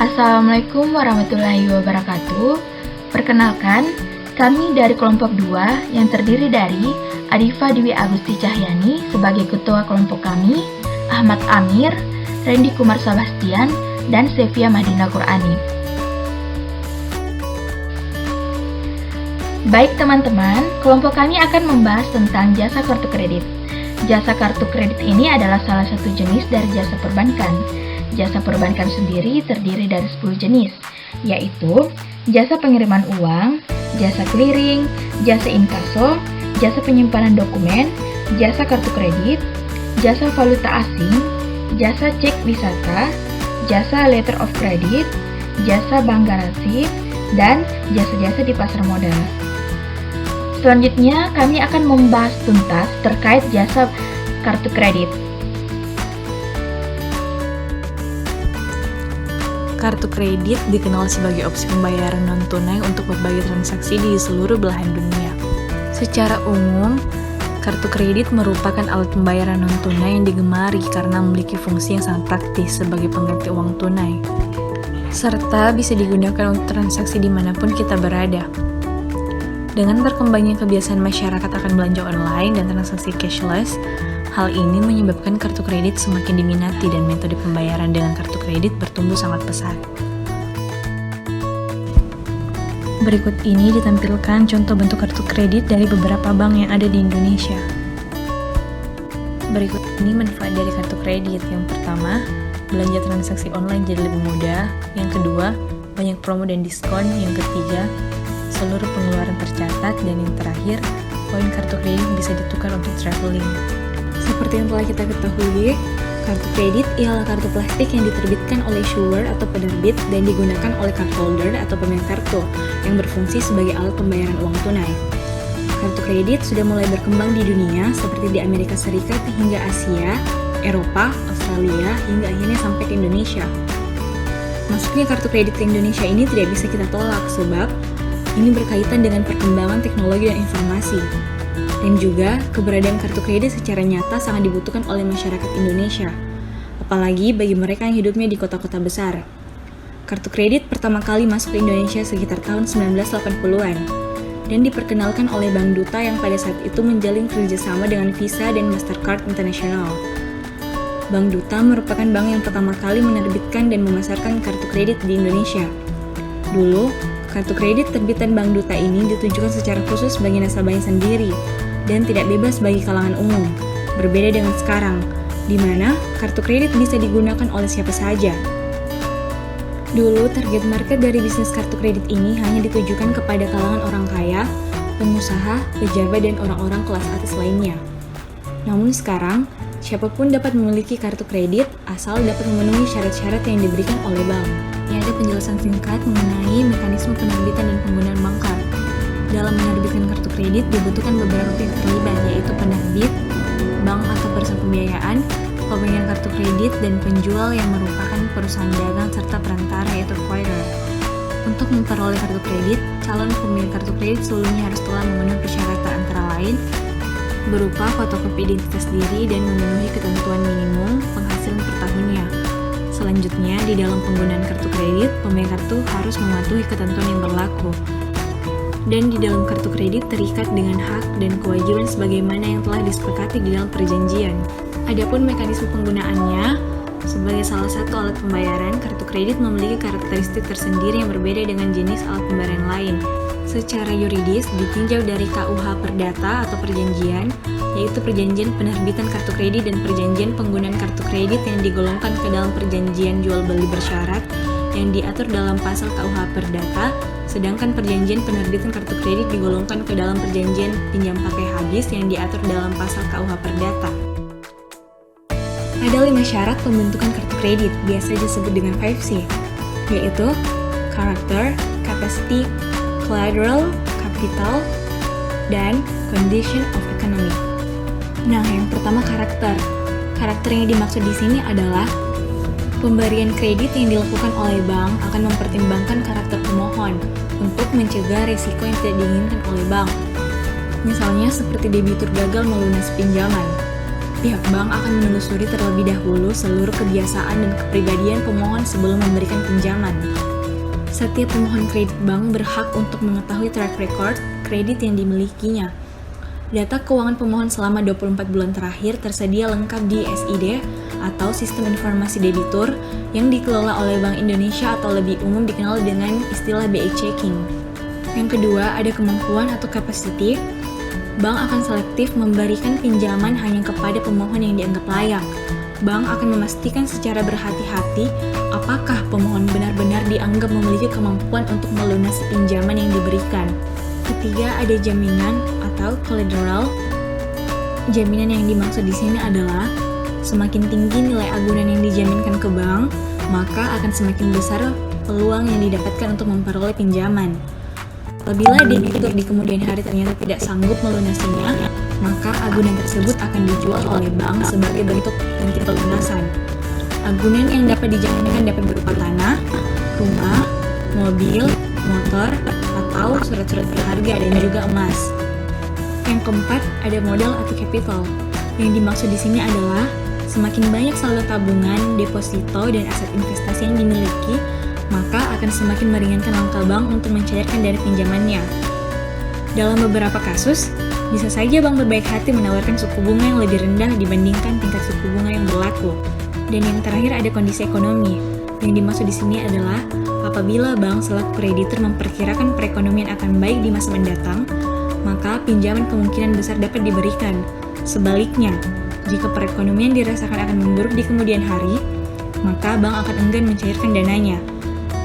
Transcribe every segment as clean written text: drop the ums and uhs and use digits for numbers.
Assalamualaikum warahmatullahi wabarakatuh. Perkenalkan, kami dari kelompok 2 yang terdiri dari Adifa Dewi Agusti Cahyani sebagai ketua kelompok kami, Ahmad Amir, Randy Kumar Sebastian, dan Sevia Madina Qurani. Baik teman-teman, kelompok kami akan membahas tentang jasa kartu kredit. Jasa kartu kredit ini adalah salah satu jenis dari jasa perbankan. Jasa perbankan sendiri terdiri dari 10 jenis, yaitu jasa pengiriman uang, jasa clearing, jasa inkaso, jasa penyimpanan dokumen, jasa kartu kredit, jasa valuta asing, jasa cek wisata, jasa letter of credit, jasa bank garansi, dan jasa-jasa di pasar modal. Selanjutnya, kami akan membahas tuntas terkait jasa kartu kredit. Kartu kredit dikenal sebagai opsi pembayaran non-tunai untuk berbagai transaksi di seluruh belahan dunia. Secara umum, kartu kredit merupakan alat pembayaran non-tunai yang digemari karena memiliki fungsi yang sangat praktis sebagai pengganti uang tunai, serta bisa digunakan untuk transaksi dimanapun kita berada. Dengan berkembangnya kebiasaan masyarakat akan belanja online dan transaksi cashless, hal ini menyebabkan kartu kredit semakin diminati dan metode pembayaran dengan kartu kredit bertumbuh sangat pesat. Berikut ini ditampilkan contoh bentuk kartu kredit dari beberapa bank yang ada di Indonesia. Berikut ini manfaat dari kartu kredit. Yang pertama, belanja transaksi online jadi lebih mudah. Yang kedua, banyak promo dan diskon. Yang ketiga, seluruh pengeluaran tercatat. Dan yang terakhir, poin kartu kredit bisa ditukar untuk traveling. Seperti yang telah kita ketahui, kartu kredit ialah kartu plastik yang diterbitkan oleh issuer atau penerbit dan digunakan oleh cardholder atau pemilik kartu yang berfungsi sebagai alat pembayaran uang tunai. Kartu kredit sudah mulai berkembang di dunia seperti di Amerika Serikat hingga Asia, Eropa, Australia, hingga akhirnya sampai ke Indonesia. Masuknya kartu kredit ke Indonesia ini tidak bisa kita tolak sebab ini berkaitan dengan perkembangan teknologi dan informasi. Dan juga, keberadaan kartu kredit secara nyata sangat dibutuhkan oleh masyarakat Indonesia, apalagi bagi mereka yang hidupnya di kota-kota besar. Kartu kredit pertama kali masuk ke Indonesia sekitar tahun 1980-an, dan diperkenalkan oleh Bank Duta yang pada saat itu menjalin kerjasama dengan Visa dan Mastercard International. Bank Duta merupakan bank yang pertama kali menerbitkan dan memasarkan kartu kredit di Indonesia. Dulu, kartu kredit terbitan Bank Duta ini ditujukan secara khusus bagi nasabahnya sendiri, dan tidak bebas bagi kalangan umum, berbeda dengan sekarang, di mana kartu kredit bisa digunakan oleh siapa saja. Dulu, target market dari bisnis kartu kredit ini hanya ditujukan kepada kalangan orang kaya, pengusaha, pejabat, dan orang-orang kelas atas lainnya. Namun sekarang, siapapun dapat memiliki kartu kredit asal dapat memenuhi syarat-syarat yang diberikan oleh bank. Ini ada penjelasan singkat mengenai mekanisme penerbitan dan penggunaan bank card. Dalam menerbitkan kartu kredit dibutuhkan beberapa pihak terlibat, yaitu penerbit, bank atau perusahaan pembiayaan, pemegang kartu kredit, dan penjual yang merupakan perusahaan dagang serta perantara yaitu acquirer. Untuk memperoleh kartu kredit, calon pemilik kartu kredit seluruhnya harus telah memenuhi persyaratan antara lain berupa fotokopi identitas diri dan memenuhi ketentuan minimum penghasilan per tahunnya. Selanjutnya, di dalam penggunaan kartu kredit, pemilik kartu harus mematuhi ketentuan yang berlaku. Dan di dalam kartu kredit terikat dengan hak dan kewajiban sebagaimana yang telah disepakati di dalam perjanjian. Adapun mekanisme penggunaannya, sebagai salah satu alat pembayaran, kartu kredit memiliki karakteristik tersendiri yang berbeda dengan jenis alat pembayaran lain. Secara yuridis, ditinjau dari KUH Perdata atau perjanjian, yaitu perjanjian penerbitan kartu kredit dan perjanjian penggunaan kartu kredit yang digolongkan ke dalam perjanjian jual beli bersyarat yang diatur dalam pasal KUH Perdata, sedangkan perjanjian penerbitan kartu kredit digolongkan ke dalam perjanjian pinjam pakai habis yang diatur dalam pasal KUH Perdata. Ada 5 syarat pembentukan kartu kredit, biasa disebut dengan 5C, yaitu Character, Capacity, Collateral, Capital, dan Condition of Economy. Nah, yang pertama karakter. Karakter yang dimaksud di sini adalah pemberian kredit yang dilakukan oleh bank akan mempertimbangkan karakter pemohon untuk mencegah risiko yang tidak diinginkan oleh bank. Misalnya seperti debitur gagal melunasi pinjaman. pihak bank akan menelusuri terlebih dahulu seluruh kebiasaan dan kepribadian pemohon sebelum memberikan pinjaman. Setiap pemohon kredit bank berhak untuk mengetahui track record kredit yang dimilikinya. Data keuangan pemohon selama 24 bulan terakhir tersedia lengkap di SID atau Sistem Informasi Debitur yang dikelola oleh Bank Indonesia atau lebih umum dikenal dengan istilah BI Checking. Yang kedua, ada kemampuan atau capacity. Bank akan selektif memberikan pinjaman hanya kepada pemohon yang dianggap layak. Bank akan memastikan secara berhati-hati apakah pemohon benar-benar dianggap memiliki kemampuan untuk melunasi pinjaman yang diberikan. Ketiga, ada jaminan atau collateral. Jaminan yang dimaksud di sini adalah semakin tinggi nilai agunan yang dijaminkan ke bank, maka akan semakin besar peluang yang didapatkan untuk memperoleh pinjaman. Apabila debitur di kemudian hari ternyata tidak sanggup melunasinya, maka agunan tersebut akan dijual oleh bank sebagai bentuk ganti pelunasan. Agunan yang dapat dijaminkan dapat berupa tanah, rumah, mobil, motor, atau surat-surat berharga dan juga emas. Yang keempat, ada modal atau capital. Yang dimaksud di sini adalah semakin banyak saldo tabungan, deposito, dan aset investasi yang dimiliki, maka akan semakin meringankan langkah bank untuk mencairkan dana pinjamannya. Dalam beberapa kasus, bisa saja bank berbaik hati menawarkan suku bunga yang lebih rendah dibandingkan tingkat suku bunga yang berlaku. Dan yang terakhir ada kondisi ekonomi. Yang dimaksud di sini adalah apabila bank selaku kreditur memperkirakan perekonomian akan baik di masa mendatang, maka pinjaman kemungkinan besar dapat diberikan. Sebaliknya, jika perekonomian dirasakan akan memburuk di kemudian hari, maka bank akan enggan mencairkan dananya.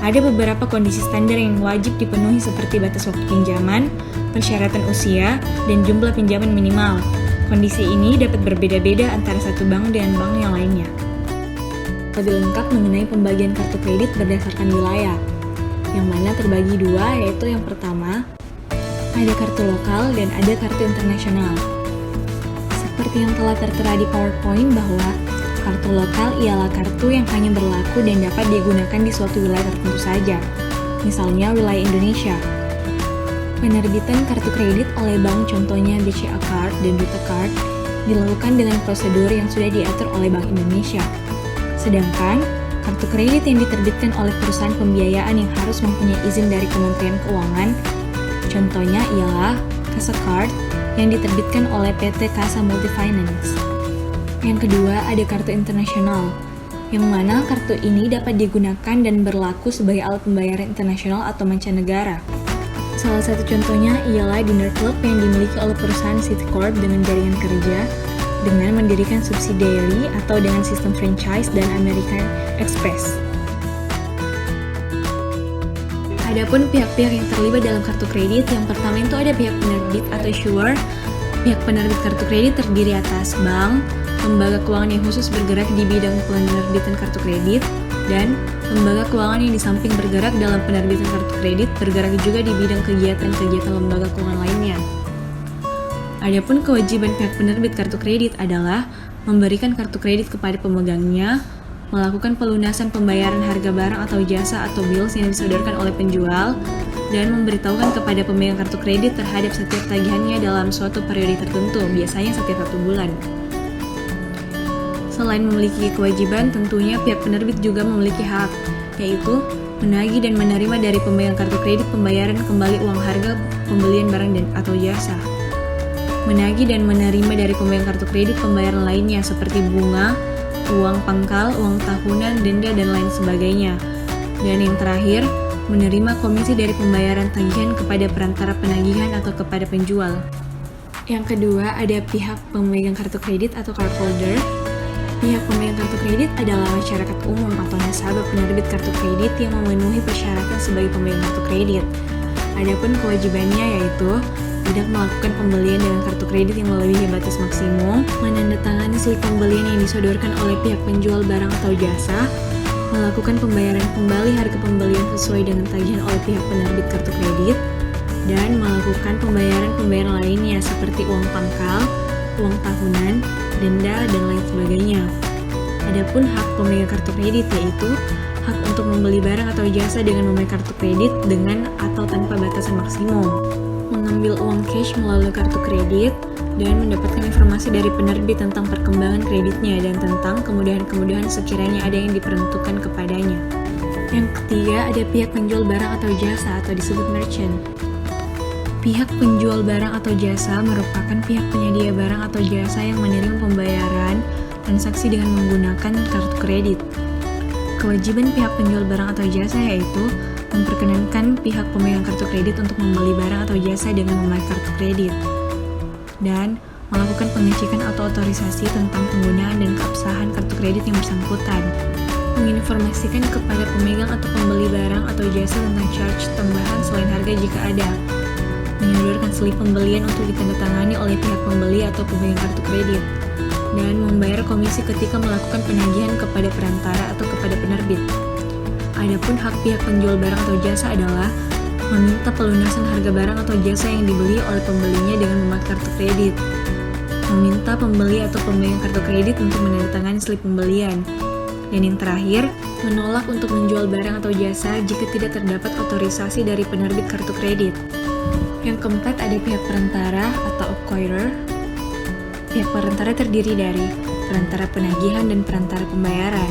Ada beberapa kondisi standar yang wajib dipenuhi seperti batas waktu pinjaman, persyaratan usia, dan jumlah pinjaman minimal. Kondisi ini dapat berbeda-beda antara satu bank dengan bank yang lainnya. Lebih lengkap mengenai pembagian kartu kredit berdasarkan wilayah, yang mana terbagi dua, yaitu yang pertama, ada kartu lokal dan ada kartu internasional. Seperti yang telah tertera di PowerPoint bahwa kartu lokal ialah kartu yang hanya berlaku dan dapat digunakan di suatu wilayah tertentu saja, misalnya wilayah Indonesia. Penerbitan kartu kredit oleh bank contohnya BCA Card dan Duta Card dilakukan dengan prosedur yang sudah diatur oleh Bank Indonesia. Sedangkan, kartu kredit yang diterbitkan oleh perusahaan pembiayaan yang harus mempunyai izin dari Kementerian Keuangan, contohnya ialah Kasa Card yang diterbitkan oleh PT Kasa Multifinance. Yang kedua, ada kartu internasional, yang mana kartu ini dapat digunakan dan berlaku sebagai alat pembayaran internasional atau mancanegara. Salah satu contohnya ialah Dinner Club yang dimiliki oleh perusahaan Citicorp dengan jaringan kerja, dengan mendirikan subsidiary atau dengan sistem franchise dan American Express. Adapun pihak-pihak yang terlibat dalam kartu kredit, yang pertama itu ada pihak penerbit atau issuer. Pihak penerbit kartu kredit terdiri atas bank, lembaga keuangan yang khusus bergerak di bidang penerbitan kartu kredit, dan lembaga keuangan yang di samping bergerak dalam penerbitan kartu kredit bergerak juga di bidang kegiatan-kegiatan lembaga keuangan lainnya. Adapun kewajiban pihak penerbit kartu kredit adalah memberikan kartu kredit kepada pemegangnya, melakukan pelunasan pembayaran harga barang atau jasa atau bills yang disodorkan oleh penjual, dan memberitahukan kepada pemegang kartu kredit terhadap setiap tagihannya dalam suatu periode tertentu, biasanya setiap 1 bulan. Selain memiliki kewajiban, tentunya pihak penerbit juga memiliki hak, yaitu menagih dan menerima dari pemegang kartu kredit pembayaran kembali uang harga pembelian barang dan atau jasa. Menagih dan menerima dari pemegang kartu kredit pembayaran lainnya seperti bunga, uang pangkal, uang tahunan, denda, dan lain sebagainya. Dan yang terakhir, menerima komisi dari pembayaran tagihan kepada perantara penagihan atau kepada penjual. Yang kedua, ada pihak pemegang kartu kredit atau cardholder. Pihak pemegang kartu kredit adalah masyarakat umum atau nasabah penerbit kartu kredit yang memenuhi persyaratan sebagai pemegang kartu kredit. Adapun kewajibannya yaitu tidak melakukan pembelian dengan kartu kredit yang melebihi batas maksimum, menandatangani slip pembelian yang disodorkan oleh pihak penjual barang atau jasa, melakukan pembayaran kembali harga pembelian sesuai dengan tagihan oleh pihak penerbit kartu kredit, dan melakukan pembayaran lainnya seperti uang pangkal, uang tahunan, denda, dan lain sebagainya. Adapun hak pemegang kartu kredit yaitu hak untuk membeli barang atau jasa dengan memakai kartu kredit dengan atau tanpa batasan maksimum, mengambil uang cash melalui kartu kredit, dan mendapatkan informasi dari penerbit tentang perkembangan kreditnya dan tentang kemudahan-kemudahan sekiranya ada yang diperuntukkan kepadanya. Yang ketiga, ada pihak penjual barang atau jasa atau disebut merchant. Pihak penjual barang atau jasa merupakan pihak penyedia barang atau jasa yang menerima pembayaran transaksi dengan menggunakan kartu kredit. Kewajiban pihak penjual barang atau jasa yaitu memperkenankan pihak pemegang kartu kredit untuk membeli barang atau jasa dengan memakai kartu kredit dan melakukan pengecekan atau otorisasi tentang penggunaan dan keabsahan kartu kredit yang bersangkutan, menginformasikan kepada pemegang atau pembeli barang atau jasa tentang charge tambahan selain harga jika ada, menyodorkan selip pembelian untuk ditandatangani oleh pihak pembeli atau pemegang kartu kredit, dan membayar komisi ketika melakukan penagihan kepada perantara atau kepada penerbit. Adapun hak pihak penjual barang atau jasa adalah meminta pelunasan harga barang atau jasa yang dibeli oleh pembelinya dengan memakai kartu kredit, meminta pembeli atau pemegang kartu kredit untuk menandatangani selip pembelian, dan yang terakhir, menolak untuk menjual barang atau jasa jika tidak terdapat otorisasi dari penerbit kartu kredit. Yang keempat, ada pihak perantara atau acquirer. Pihak perantara terdiri dari perantara penagihan dan perantara pembayaran.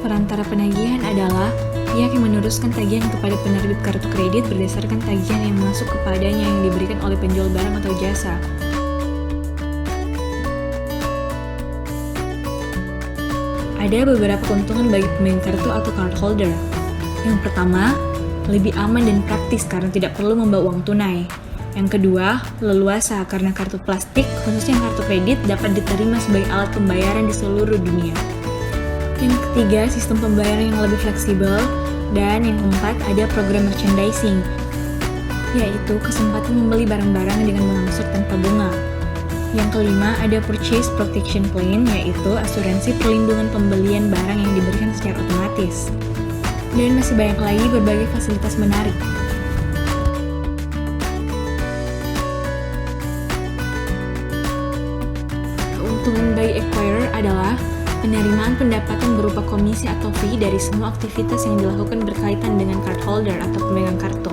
Perantara penagihan adalah pihak yang meneruskan tagihan kepada penerbit kartu kredit berdasarkan tagihan yang masuk kepadanya yang diberikan oleh penjual barang atau jasa. Ada beberapa keuntungan bagi pemegang kartu atau cardholder. Yang pertama, lebih aman dan praktis karena tidak perlu membawa uang tunai. Yang kedua, leluasa karena kartu plastik, khususnya kartu kredit, dapat diterima sebagai alat pembayaran di seluruh dunia. Yang ketiga, sistem pembayaran yang lebih fleksibel. Dan yang keempat, ada program merchandising, yaitu kesempatan membeli barang-barang dengan mengangsur tanpa bunga. Yang kelima, ada purchase protection plan, yaitu asuransi perlindungan pembelian barang yang diberikan secara otomatis. Dan masih banyak lagi berbagai fasilitas menarik. Keuntungan bagi acquirer adalah penerimaan pendapatan berupa komisi atau fee dari semua aktivitas yang dilakukan berkaitan dengan cardholder atau pemegang kartu.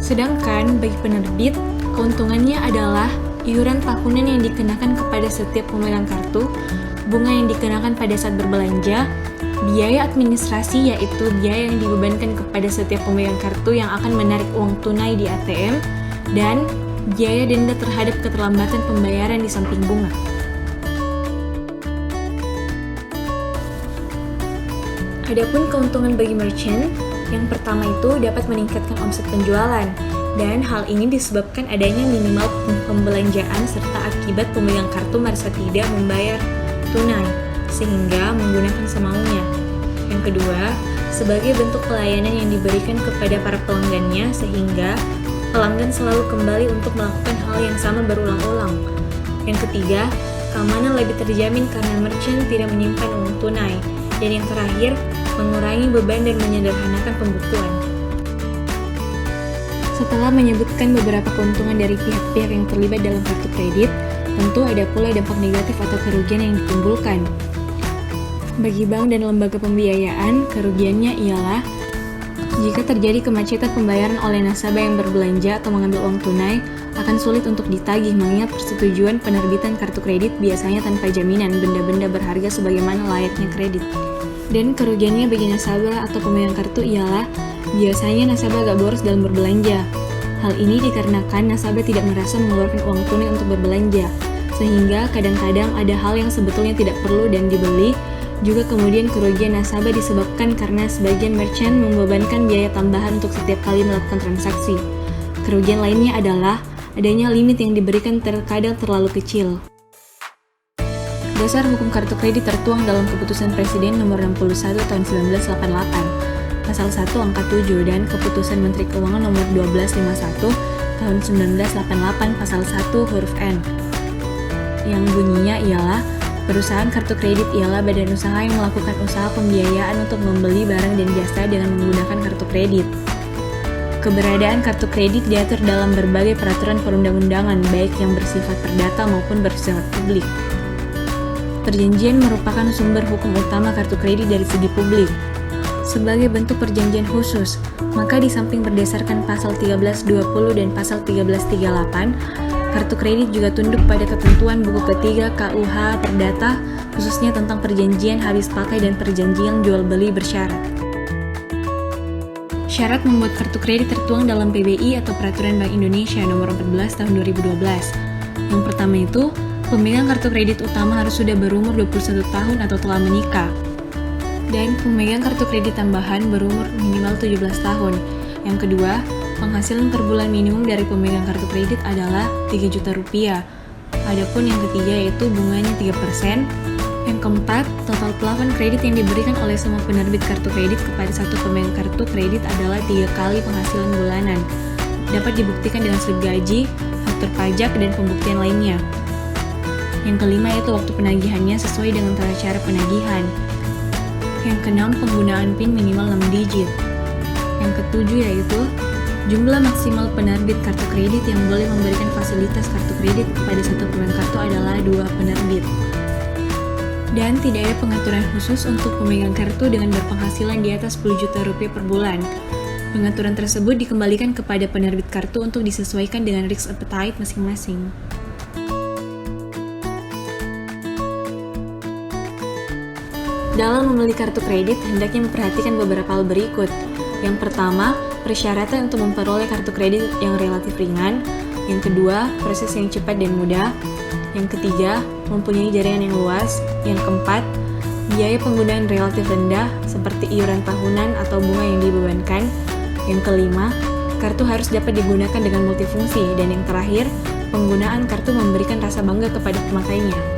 Sedangkan bagi penerbit, keuntungannya adalah iuran tahunan yang dikenakan kepada setiap pemegang kartu, bunga yang dikenakan pada saat berbelanja, biaya administrasi yaitu biaya yang dibebankan kepada setiap pemegang kartu yang akan menarik uang tunai di ATM, dan biaya denda terhadap keterlambatan pembayaran di samping bunga. Adapun keuntungan bagi merchant, yang pertama itu dapat meningkatkan omset penjualan, dan hal ini disebabkan adanya minimal pembelanjaan serta akibat pemegang kartu merasa tidak membayar tunai, sehingga menggunakan semaunya. Yang kedua, sebagai bentuk pelayanan yang diberikan kepada para pelanggannya sehingga pelanggan selalu kembali untuk melakukan hal yang sama berulang-ulang. Yang ketiga, keamanan lebih terjamin karena merchant tidak menyimpan uang tunai. Dan yang terakhir, mengurangi beban dan menyederhanakan pembukuan. Setelah menyebutkan beberapa keuntungan dari pihak-pihak yang terlibat dalam kartu kredit, tentu ada pula dampak negatif atau kerugian yang ditimbulkan. Bagi bank dan lembaga pembiayaan, kerugiannya ialah jika terjadi kemacetan pembayaran oleh nasabah yang berbelanja atau mengambil uang tunai, akan sulit untuk ditagih mengingat persetujuan penerbitan kartu kredit biasanya tanpa jaminan benda-benda berharga sebagaimana layaknya kredit. Dan kerugiannya bagi nasabah atau pemegang kartu ialah biasanya nasabah agak boros dalam berbelanja. Hal ini dikarenakan nasabah tidak merasa mengeluarkan uang tunai untuk berbelanja, sehingga kadang-kadang ada hal yang sebetulnya tidak perlu dan dibeli. Juga kemudian kerugian nasabah disebabkan karena sebagian merchant membebankan biaya tambahan untuk setiap kali melakukan transaksi. Kerugian lainnya adalah adanya limit yang diberikan terkadang terlalu kecil. Dasar hukum kartu kredit tertuang dalam Keputusan Presiden Nomor 61 Tahun 1988, Pasal 1 Angka 7, dan Keputusan Menteri Keuangan Nomor 1251 Tahun 1988 Pasal 1 huruf N, yang bunyinya ialah perusahaan kartu kredit ialah badan usaha yang melakukan usaha pembiayaan untuk membeli barang dan jasa dengan menggunakan kartu kredit. Keberadaan kartu kredit diatur dalam berbagai peraturan perundang-undangan, baik yang bersifat perdata maupun bersifat publik. Perjanjian merupakan sumber hukum utama kartu kredit dari segi publik. Sebagai bentuk perjanjian khusus, maka di samping berdasarkan pasal 1320 dan pasal 1338, Kartu kredit juga tunduk pada ketentuan buku ketiga KUH Perdata, khususnya tentang perjanjian habis pakai dan perjanjian jual beli bersyarat. Syarat membuat kartu kredit tertuang dalam PBI atau Peraturan Bank Indonesia Nomor 14 Tahun 2012. Yang pertama itu, pemegang kartu kredit utama harus sudah berumur 21 tahun atau telah menikah. Dan pemegang kartu kredit tambahan berumur minimal 17 tahun. Yang kedua, penghasilan per bulan minimum dari pemegang kartu kredit adalah 3 juta rupiah. Adapun yang ketiga yaitu bunganya 3%. Yang keempat, total plafon kredit yang diberikan oleh semua penerbit kartu kredit kepada satu pemegang kartu kredit adalah 3 kali penghasilan bulanan. Dapat dibuktikan dengan slip gaji, faktur pajak, dan pembuktian lainnya. Yang kelima yaitu waktu penagihannya sesuai dengan tata cara penagihan. Yang keenam, penggunaan PIN minimal 6 digit. Yang ketujuh yaitu jumlah maksimal penerbit kartu kredit yang boleh memberikan fasilitas kartu kredit kepada satu pemegang kartu adalah 2 penerbit. Dan tidak ada pengaturan khusus untuk pemegang kartu dengan berpenghasilan di atas 10 juta rupiah per bulan. Pengaturan tersebut dikembalikan kepada penerbit kartu untuk disesuaikan dengan risk appetite masing-masing. Dalam membeli kartu kredit, hendaknya memperhatikan beberapa hal berikut. Yang pertama, persyaratan untuk memperoleh kartu kredit yang relatif ringan. Yang kedua, proses yang cepat dan mudah. Yang ketiga, mempunyai jaringan yang luas. Yang keempat, biaya penggunaan relatif rendah seperti iuran tahunan atau bunga yang dibebankan. Yang kelima, kartu harus dapat digunakan dengan multifungsi. Dan yang terakhir, penggunaan kartu memberikan rasa bangga kepada pemakainya.